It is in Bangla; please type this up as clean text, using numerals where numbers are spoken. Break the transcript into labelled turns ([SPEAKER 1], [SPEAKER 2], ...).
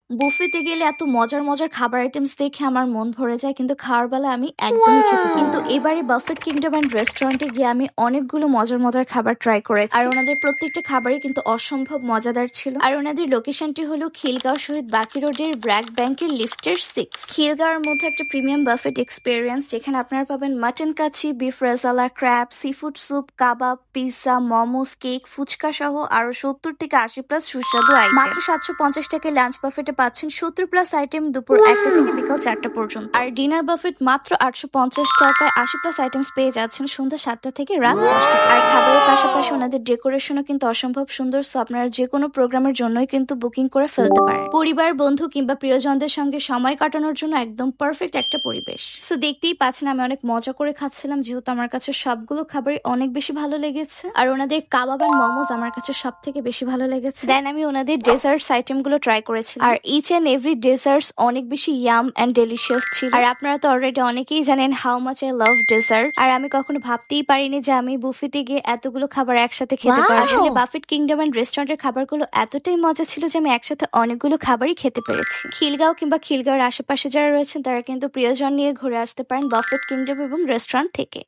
[SPEAKER 1] বুফেতে গেলে এত মজার মজার খাবার আইটেমস দেখে আমার মন ভরে যায়, কিন্তু খাওয়ার বেলা আমি একদমই খেতে পারি না। কিন্তু এবারে বাফেট কিংডম অ্যান্ড রেস্টুরেন্টে গিয়ে আমি অনেকগুলো মজার মজার খাবার ট্রাই করেছি, আর ওনাদের প্রত্যেকটা খাবারই কিন্তু অসম্ভব মজাদার ছিল। আর ওনাদের লোকেশনটি হলো খিলগাঁও শহীদ বাকি রোডের ব্র্যাক ব্যাংকের লিফটের 6। খিলগাঁওয়ের মধ্যে একটা প্রিমিয়াম বাফেট এক্সপিরিয়েন্স, যেখানে আপনারা পাবেন mutton kacchi, beef rezala, crab, seafood soup, kebab, pizza, momos, cake, fuchka সহ আরো 70 থেকে 80 প্লাস সুস্বাদু আইটেম। মাত্র 750 টাকায় লাঞ্চ বাফেটে পাচ্ছেন 70 প্লাস আইটেম দুপুর 1টা থেকে বিকাল 4টা পর্যন্ত। আর ডিনার বাফেট মাত্র 850 টাকায় 80 প্লাস আইটেমস পেয়ে যাচ্ছেন সন্ধ্যা 7টা থেকে রাত 10টা। আর খাবারের পাশাপাশি ওনাদের ডেকোরেশনও কিন্তু অসম্ভব সুন্দর, সো আপনারা যে কোনো প্রোগ্রামের জন্যই কিন্তু বুকিং করে ফেলতে পারেন। পরিবার, বন্ধু কিংবা প্রিয়জনদের সঙ্গে সময় কাটানোর জন্য একদম পারফেক্ট একটা পরিবেশ। সো দেখতেই পাচ্ছেন আমি অনেক মজা করে খাচ্ছিলাম, যেহেতু আমার কাছে সবগুলো খাবারই অনেক বেশি ভালো লেগেছে। আর ওনাদের কাবাব আর মোমোজ আমার কাছে সব থেকে বেশি ভালো লেগেছে। দেন আমি ওনাদের ডেজার্টস আইটেম গুলো ট্রাই করেছি, আর ইচ এন্ড এভরি ডেজার্টস অনেক বেশি ইয়াম এন্ড ডেলিশিয়াস ছিল। আর আপনারা তো অলরেডি অনেকেই জানেন how much I love dessert. আর আমি কখনো ভাবতেই পারিনি যে আমি বুফেতে গিয়ে এতগুলো খাবার একসাথে খেতে পারবো। আসলে বাফেট কিংডম এন্ড রেস্টুরেন্টের খাবারগুলো এতটাই মজা ছিল যে আমি একসাথে অনেকগুলো খাবারই খেতে পেরেছি। খিলগাঁও কিংবা খিলগাঁওয়ের আশেপাশে যারা রয়েছেন তারা কিন্তু প্রিয়জন নিয়ে ঘুরে আসতে পারেন বাফেট কিংডম এবং রেস্টুরেন্ট থেকে।